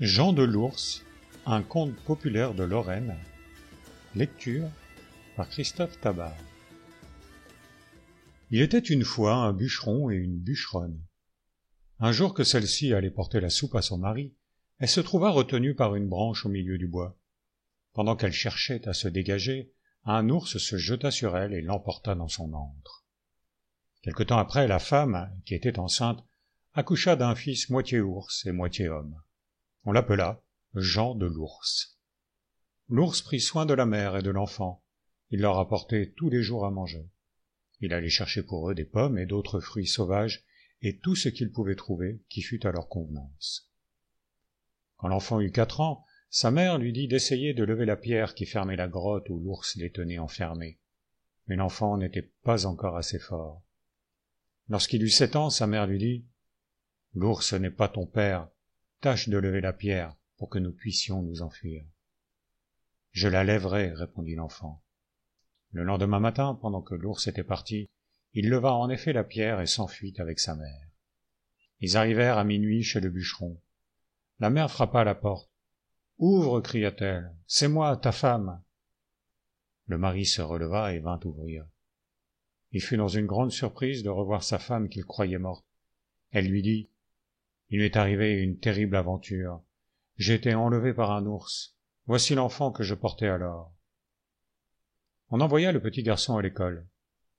Jean de l'Ours, un conte populaire de Lorraine. Lecture par Christophe Tabar. Il était une fois un bûcheron et une bûcheronne. Un jour que celle-ci allait porter la soupe à son mari, elle se trouva retenue par une branche au milieu du bois. Pendant qu'elle cherchait à se dégager, un ours se jeta sur elle et l'emporta dans son antre. Quelque temps après, la femme, qui était enceinte, accoucha d'un fils moitié ours et moitié homme. On l'appela Jean de l'Ours. L'ours prit soin de la mère et de l'enfant. Il leur apportait tous les jours à manger. Il allait chercher pour eux des pommes et d'autres fruits sauvages et tout ce qu'il pouvait trouver qui fût à leur convenance. Quand l'enfant eut 4 ans, sa mère lui dit d'essayer de lever la pierre qui fermait la grotte où l'ours les tenait enfermés. Mais l'enfant n'était pas encore assez fort. Lorsqu'il eut 7 ans, sa mère lui dit « L'ours n'est pas ton père. Tâche de lever la pierre pour que nous puissions nous enfuir. »« Je la lèverai, répondit l'enfant. Le lendemain matin, pendant que l'ours était parti, il leva en effet la pierre et s'enfuit avec sa mère. Ils arrivèrent à minuit chez le bûcheron. La mère frappa à la porte. « Ouvre, cria-t-elle, c'est moi, ta femme. » Le mari se releva et vint ouvrir. Il fut dans une grande surprise de revoir sa femme qu'il croyait morte. Elle lui dit « Il m'est arrivé une terrible aventure. J'ai été enlevé par un ours. Voici l'enfant que je portais alors. » On envoya le petit garçon à l'école.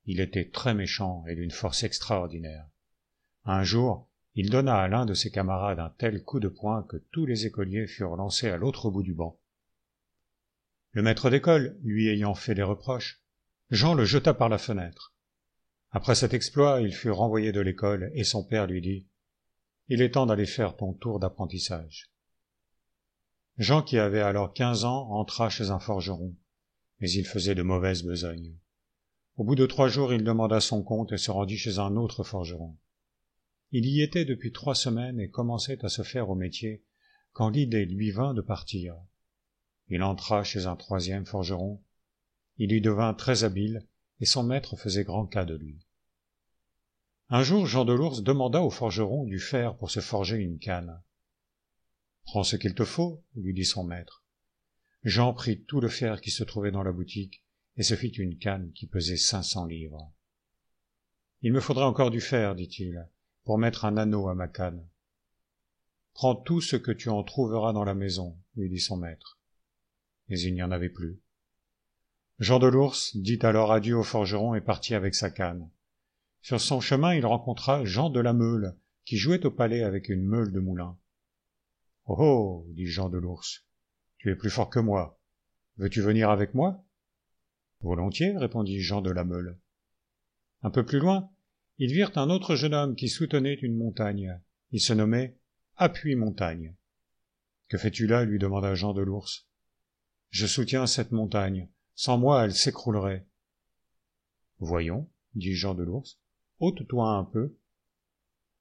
Il était très méchant et d'une force extraordinaire. Un jour, il donna à l'un de ses camarades un tel coup de poing que tous les écoliers furent lancés à l'autre bout du banc. Le maître d'école, lui ayant fait des reproches, Jean le jeta par la fenêtre. Après cet exploit, il fut renvoyé de l'école et son père lui dit « Il est temps d'aller faire ton tour d'apprentissage. » Jean, qui avait alors 15 ans, entra chez un forgeron, mais il faisait de mauvaises besognes. Au bout de 3 jours, il demanda son compte et se rendit chez un autre forgeron. Il y était depuis 3 semaines et commençait à se faire au métier, quand l'idée lui vint de partir. Il entra chez un 3e forgeron. Il y devint très habile, et son maître faisait grand cas de lui. Un jour, Jean de l'Ours demanda au forgeron du fer pour se forger une canne. « Prends ce qu'il te faut, » lui dit son maître. Jean prit tout le fer qui se trouvait dans la boutique et se fit une canne qui pesait 500 livres. « Il me faudrait encore du fer, dit-il, pour mettre un anneau à ma canne. »« Prends tout ce que tu en trouveras dans la maison, » lui dit son maître. Mais il n'y en avait plus. Jean de l'Ours dit alors adieu au forgeron et partit avec sa canne. Sur son chemin, il rencontra Jean de la Meule, qui jouait au palais avec une meule de moulin. « Oh oh » dit Jean de l'Ours, « tu es plus fort que moi. Veux-tu venir avec moi ?»« Volontiers, » répondit Jean de la Meule. Un peu plus loin, ils virent un autre jeune homme qui soutenait une montagne. Il se nommait Appuie-Montagne. « Que fais-tu là ?» lui demanda Jean de l'Ours. « Je soutiens cette montagne. Sans moi, elle s'écroulerait. »« Voyons, » dit Jean de l'Ours, « ôte-toi un peu. »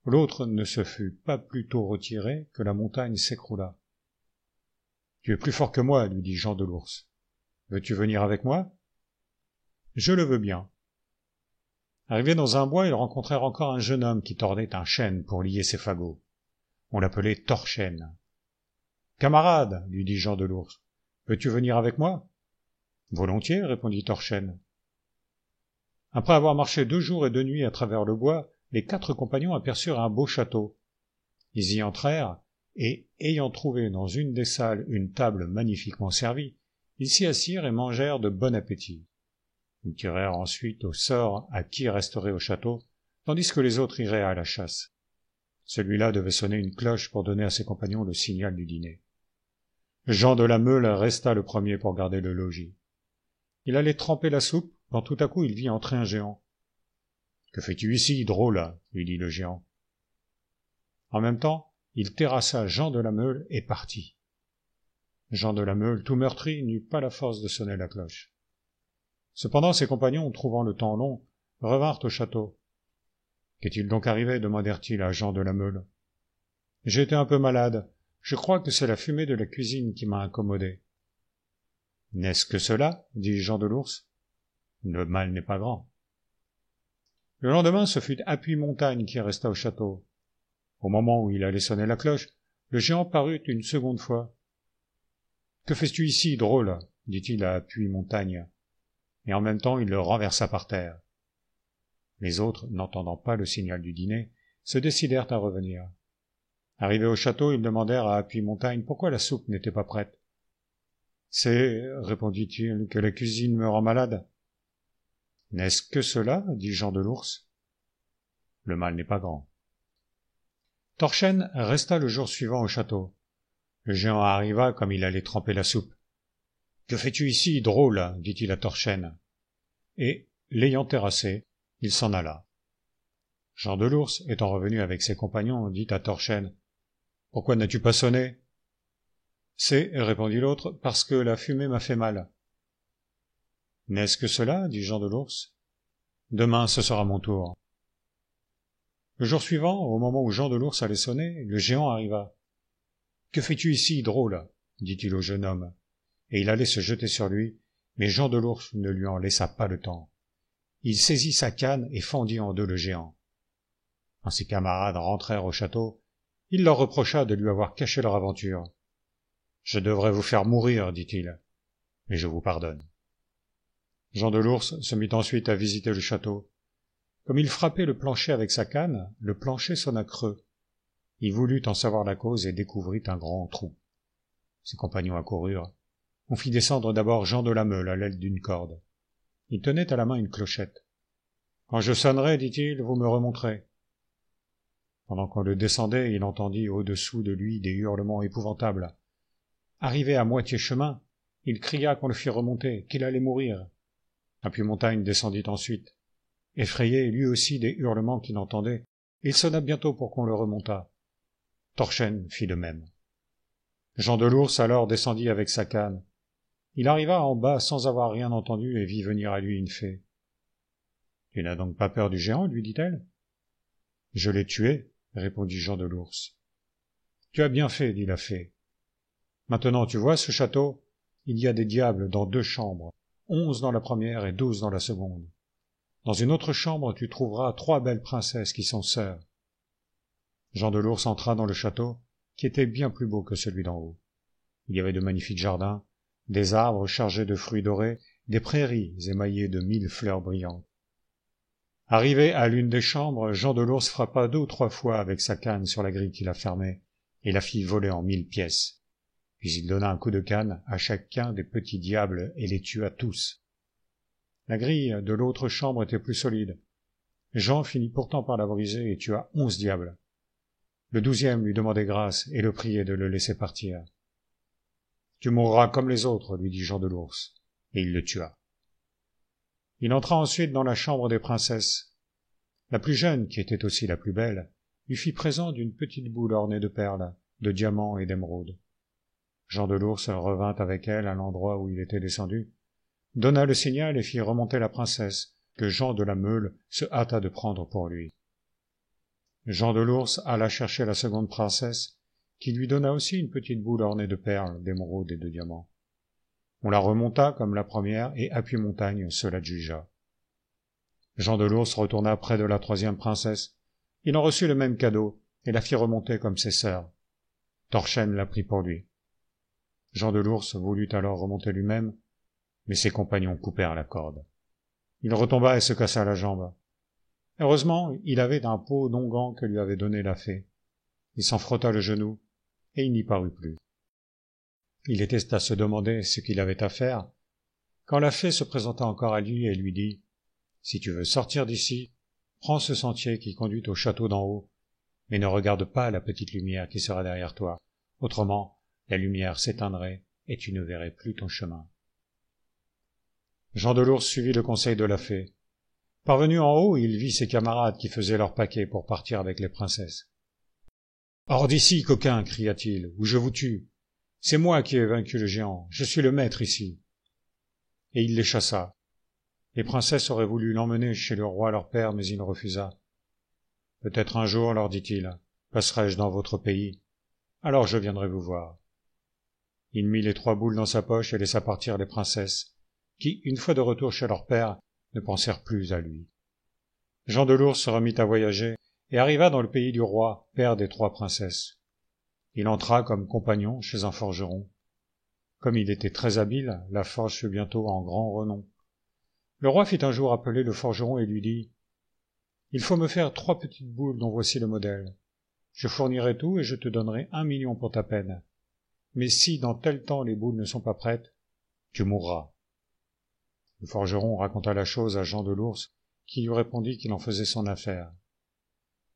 L'autre ne se fut pas plus tôt retiré que la montagne s'écroula. « Tu es plus fort que moi, » lui dit Jean de l'Ours. « Veux-tu venir avec moi ?»« Je le veux bien. » Arrivés dans un bois, ils rencontrèrent encore un jeune homme qui tordait un chêne pour lier ses fagots. On l'appelait Torchène. « Camarade, » lui dit Jean de l'Ours, « veux-tu venir avec moi ?»« Volontiers, » répondit Torchène. Après avoir marché 2 jours et 2 nuits à travers le bois, les 4 compagnons aperçurent un beau château. Ils y entrèrent, et, ayant trouvé dans une des salles une table magnifiquement servie, ils s'y assirent et mangèrent de bon appétit. Ils tirèrent ensuite au sort à qui resterait au château, tandis que les autres iraient à la chasse. Celui-là devait sonner une cloche pour donner à ses compagnons le signal du dîner. Jean de la Meule resta le premier pour garder le logis. Il allait tremper la soupe, quand tout à coup il vit entrer un géant. « Que fais-tu ici, drôle ?» lui dit le géant. En même temps, il terrassa Jean de la Meule et partit. Jean de la Meule, tout meurtri, n'eut pas la force de sonner la cloche. Cependant, ses compagnons, trouvant le temps long, revinrent au château. « Qu'est-il donc arrivé ?» demandèrent-ils à Jean de la Meule. « J'ai été un peu malade. Je crois que c'est la fumée de la cuisine qui m'a incommodé. »« N'est-ce que cela ?» dit Jean de l'Ours. « Le mal n'est pas grand. » Le lendemain, ce fut Appuie-Montagne qui resta au château. Au moment où il allait sonner la cloche, le géant parut une seconde fois. « Que fais-tu ici, drôle ?» dit-il à Appuie-Montagne, et en même temps il le renversa par terre. Les autres, n'entendant pas le signal du dîner, se décidèrent à revenir. Arrivés au château, ils demandèrent à Appuie-Montagne pourquoi la soupe n'était pas prête. « C'est, répondit-il, que la cuisine me rend malade. »« N'est-ce que cela ?» dit Jean de l'Ours. « Le mal n'est pas grand. » Torchen resta le jour suivant au château. Le géant arriva comme il allait tremper la soupe. « Que fais-tu ici, drôle ?» dit-il à Torchen. Et, l'ayant terrassé, il s'en alla. Jean de l'Ours, étant revenu avec ses compagnons, dit à Torchen. « Pourquoi n'as-tu pas sonné ?»« C'est, répondit l'autre, parce que la fumée m'a fait mal. »« N'est-ce que cela ?» dit Jean de l'Ours. « Demain, ce sera mon tour. » Le jour suivant, au moment où Jean de l'Ours allait sonner, le géant arriva. « Que fais-tu ici, drôle ?» dit-il au jeune homme, et il allait se jeter sur lui, mais Jean de l'Ours ne lui en laissa pas le temps. Il saisit sa canne et fendit en deux le géant. Quand ses camarades rentrèrent au château, il leur reprocha de lui avoir caché leur aventure. « Je devrais vous faire mourir, dit-il, mais je vous pardonne. » Jean de l'Ours se mit ensuite à visiter le château. Comme il frappait le plancher avec sa canne, le plancher sonna creux. Il voulut en savoir la cause et découvrit un grand trou. Ses compagnons accoururent. On fit descendre d'abord Jean de la Meule à l'aide d'une corde. Il tenait à la main une clochette. « Quand je sonnerai, dit-il, vous me remonterez. » Pendant qu'on le descendait, il entendit au-dessous de lui des hurlements épouvantables. Arrivé à moitié chemin, il cria qu'on le fît remonter, qu'il allait mourir. Appuie-Montagne descendit ensuite. Effrayé, lui aussi, des hurlements qu'il entendait, il sonna bientôt pour qu'on le remontât. Torchen fit de même. Jean de l'Ours alors descendit avec sa canne. Il arriva en bas sans avoir rien entendu et vit venir à lui une fée. « Tu n'as donc pas peur du géant ?» lui dit-elle. « Je l'ai tué, » répondit Jean de l'Ours. « Tu as bien fait, » dit la fée. « Maintenant, tu vois ce château ? Il y a des diables dans 2 chambres, 11 dans la première et 12 dans la seconde. Dans une autre chambre, tu trouveras 3 belles princesses qui sont sœurs. » Jean de l'Ours entra dans le château, qui était bien plus beau que celui d'en haut. Il y avait de magnifiques jardins, des arbres chargés de fruits dorés, des prairies émaillées de 1000 fleurs brillantes. Arrivé à l'une des chambres, Jean de l'Ours frappa 2 ou 3 fois avec sa canne sur la grille qui la fermait, et la fit voler en 1000 pièces. Puis il donna un coup de canne à chacun des petits diables et les tua tous. La grille de l'autre chambre était plus solide. Jean finit pourtant par la briser et tua 11 diables. Le 12e lui demandait grâce et le priait de le laisser partir. « Tu mourras comme les autres, » lui dit Jean de l'Ours, et il le tua. Il entra ensuite dans la chambre des princesses. La plus jeune, qui était aussi la plus belle, lui fit présent d'une petite boule ornée de perles, de diamants et d'émeraudes. Jean de l'Ours revint avec elle à l'endroit où il était descendu, donna le signal et fit remonter la princesse, que Jean de la Meule se hâta de prendre pour lui. Jean de l'Ours alla chercher la seconde princesse, qui lui donna aussi une petite boule ornée de perles, d'émeraudes et de diamants. On la remonta comme la première, et Appuie-Montagne se l'adjugea. Jean de l'Ours retourna près de la 3e princesse. Il en reçut le même cadeau, et la fit remonter comme ses sœurs. Torchen la prit pour lui. Jean de l'Ours voulut alors remonter lui-même, mais ses compagnons coupèrent la corde. Il retomba et se cassa la jambe. Heureusement, il avait un pot d'onguent que lui avait donné la fée. Il s'en frotta le genou, et il n'y parut plus. Il était à se demander ce qu'il avait à faire, quand la fée se présenta encore à lui et lui dit « Si tu veux sortir d'ici, prends ce sentier qui conduit au château d'en haut, mais ne regarde pas la petite lumière qui sera derrière toi, autrement la lumière s'éteindrait et tu ne verrais plus ton chemin. » Jean de l'Ours suivit le conseil de la fée. Parvenu en haut, il vit ses camarades qui faisaient leur paquet pour partir avec les princesses. « Hors d'ici, coquin !» cria-t-il, « ou je vous tue. C'est moi qui ai vaincu le géant, je suis le maître ici. » Et il les chassa. Les princesses auraient voulu l'emmener chez le roi leur père, mais il refusa. « Peut-être un jour, leur dit-il, passerai-je dans votre pays, alors je viendrai vous voir. » Il mit les 3 boules dans sa poche et laissa partir les princesses, qui, une fois de retour chez leur père, ne pensèrent plus à lui. Jean de l'Ours se remit à voyager et arriva dans le pays du roi, père des 3 princesses. Il entra comme compagnon chez un forgeron. Comme il était très habile, la forge fut bientôt en grand renom. Le roi fit un jour appeler le forgeron et lui dit « Il faut me faire 3 petites boules dont voici le modèle. Je fournirai tout et je te donnerai 1 million pour ta peine. Mais si dans tel temps les boules ne sont pas prêtes, tu mourras. » Le forgeron raconta la chose à Jean de l'Ours, qui lui répondit qu'il en faisait son affaire.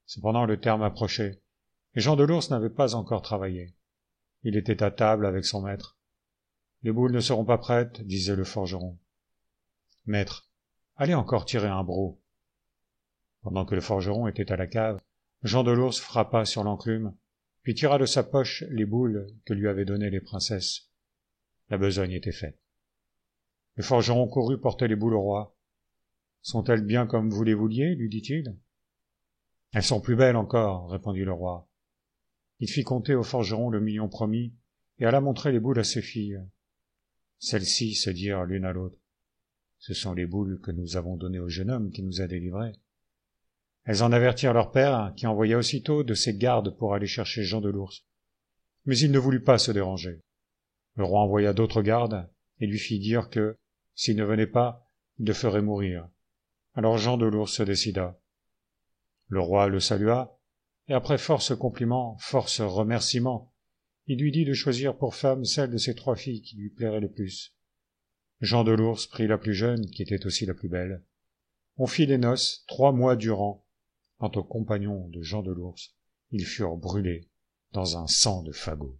Cependant le terme approchait, et Jean de l'Ours n'avait pas encore travaillé. Il était à table avec son maître. « Les boules ne seront pas prêtes, disait le forgeron. « Maître, allez encore tirer un broc. » Pendant que le forgeron était à la cave, Jean de l'Ours frappa sur l'enclume, puis tira de sa poche les boules que lui avaient données les princesses. La besogne était faite. Le forgeron courut porter les boules au roi. « Sont-elles bien comme vous les vouliez ?» lui dit-il. « Elles sont plus belles encore, » répondit le roi. Il fit compter au forgeron le million promis, et alla montrer les boules à ses filles. Celles-ci se dirent l'une à l'autre. « Ce sont les boules que nous avons données au jeune homme qui nous a délivrés. » Elles en avertirent leur père, qui envoya aussitôt de ses gardes pour aller chercher Jean de l'Ours. Mais il ne voulut pas se déranger. Le roi envoya d'autres gardes, et lui fit dire que, s'il ne venait pas, il le ferait mourir. Alors Jean de l'Ours se décida. Le roi le salua, et après force compliments, force remerciements, il lui dit de choisir pour femme celle de ses 3 filles qui lui plairait le plus. Jean de l'Ours prit la plus jeune, qui était aussi la plus belle. On fit les noces 3 mois durant. Quant aux compagnons de Jean de l'Ours, ils furent brûlés dans un sang de fagots.